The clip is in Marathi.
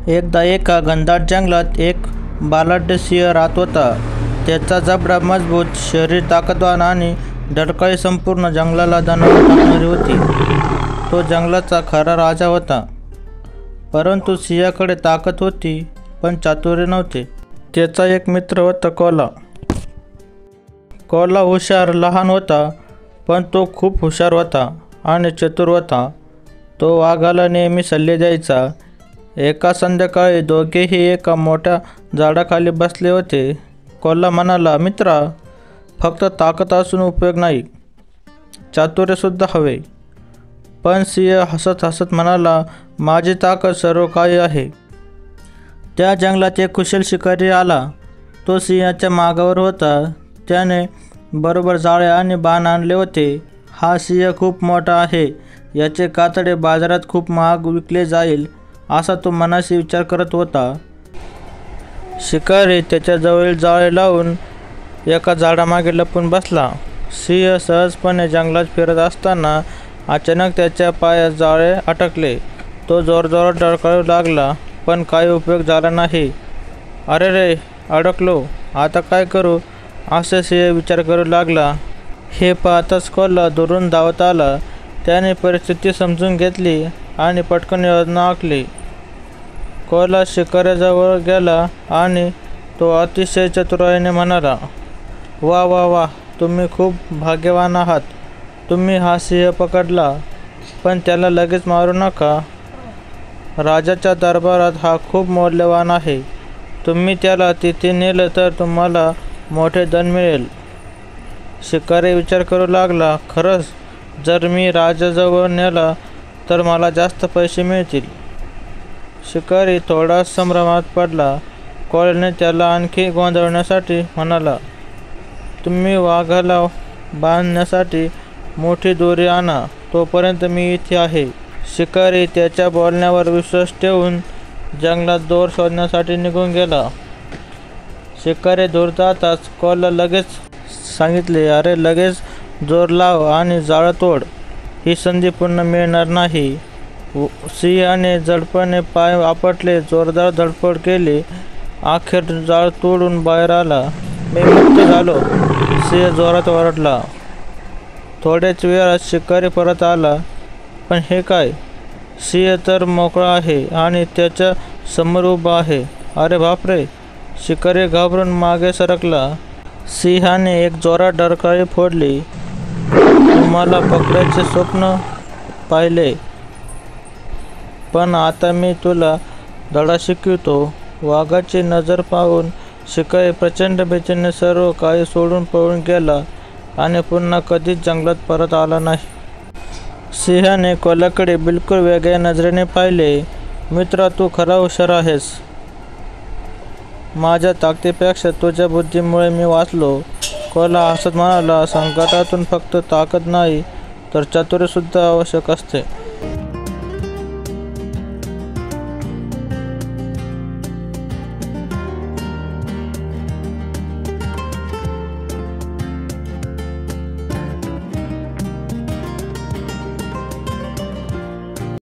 एकदा एका घनदाट जंगलात एक बलाढ्य सिंह राहत होता. त्याचा जबडा मजबूत, शरीर ताकदवान आणि डरकाळी संपूर्ण जंगलाला दणाणून टाकणारी होती. तो जंगलाचा खरा राजा होता. परंतु सिंहाकडे ताकद होती पण चातुर्य नव्हते. त्याचा एक मित्र होता कोल्हा. कोल्हा हुशार लहान होता, पण तो खूप हुशार होता आणि चतुर होता. तो वाघाला नेहमी सल्ले द्यायचा. एका संध्याकाळी दोघेही एका मोठ्या झाडाखाली बसले होते. कोल्हा म्हणाला, मित्रा, फक्त ताकद असून उपयोग नाही, चातुर्यसुद्धा हवे. पण सिंह हसत हसत म्हणाला, माझी ताकद सर्व काही आहे. त्या जंगलात एक कुशल शिकारी आला. तो सिंहाच्या मागावर होता. त्याने बरोबर जाळे आणि बाण आणले होते. हा सिंह खूप मोठा आहे, याचे कातडे बाजारात खूप महाग विकले जाईल, असा तो मनाशी विचार करत होता. शिकारी त्याच्याजवळील जाळे लावून एका झाडामागे लपून बसला. सिंह सहजपणे जंगलात फिरत असताना अचानक त्याच्या पायात जाळे अटकले. तो जोरजोरात डरकाळू लागला, पण काही उपयोग झाला नाही. अरे रे, अडकलो, आता काय करू, असे सिंह विचार करू लागला. हे पाहताच कोल्हा दुरून धावत आला. त्याने परिस्थिती समजून घेतली आणि पटकन योजना आखली. कोल्हा शिकाऱ्याजवळ गेला आणि तो अतिशय चतुराईने म्हणाला, वा वा वा, तुम्ही खूप भाग्यवान आहात. तुम्ही हा सिंह पकडला, पण त्याला लगेच मारू नका. राजाच्या दरबारात हा खूप मौल्यवान आहे. तुम्ही त्याला तिथे नेलं तर तुम्हाला मोठे धन मिळेल. शिकारी विचार करू लागला, खरंच, जर मी राजाजवळ नेला तर मला जास्त पैसे मिळतील. शिकारी थोडा संभ्रमात पडला. कोल्ह्याने त्याला आणखी गोंधळण्यासाठी म्हणाला, तुम्ही वाघाला बांधण्यासाठी मोठी दोरी आणा, तोपर्यंत मी इथे आहे. शिकारी त्याच्या बोलण्यावर विश्वास ठेवून जंगलात दोर शोधण्यासाठी निघून गेला. शिकारी दूर जाताच कोल्हा लगेच सांगितले, अरे, लगेच जोर लाव आणि जाळं तोड. ही संधी पुन्हा मिळणार नाही. सिंहाने झडपणे पाय आपटले, जोरदार धडपड केली. अखेर जाळ तोडून बाहेर आला. मी मुक्त झालो, सिंह जोरात ओरडला. थोड्याच वेळात शिकारी परत आला. पण हे काय, सिंह तर मोकळा आहे आणि त्याच्या समोर उभा आहे. अरे बापरे, शिकारी घाबरून मागे सरकला. सिंहाने एक जोरात डरकाळी फोडली. तुम्हाला पकडायचे स्वप्न पाहिले, पण आता मी तुला धडा शिकवितो. वाघाची नजर पाहून शिकारी प्रचंड बेचैनीने सर्व काही सोडून पळून गेला आणि पुन्हा कधीच जंगलात परत आला नाही. सिंहाने कोल्ह्याकडे बिलकुल वेगळ्या नजरेने पाहिले. मित्रा, तू खरा हुशार आहेस. माझ्या ताकदीपेक्षा तुझ्या बुद्धीमुळे मी वाचलो. कोल्हा हसत म्हणाला, संकटातून फक्त ताकद नाही तर चातुर्यसुद्धा आवश्यक असते.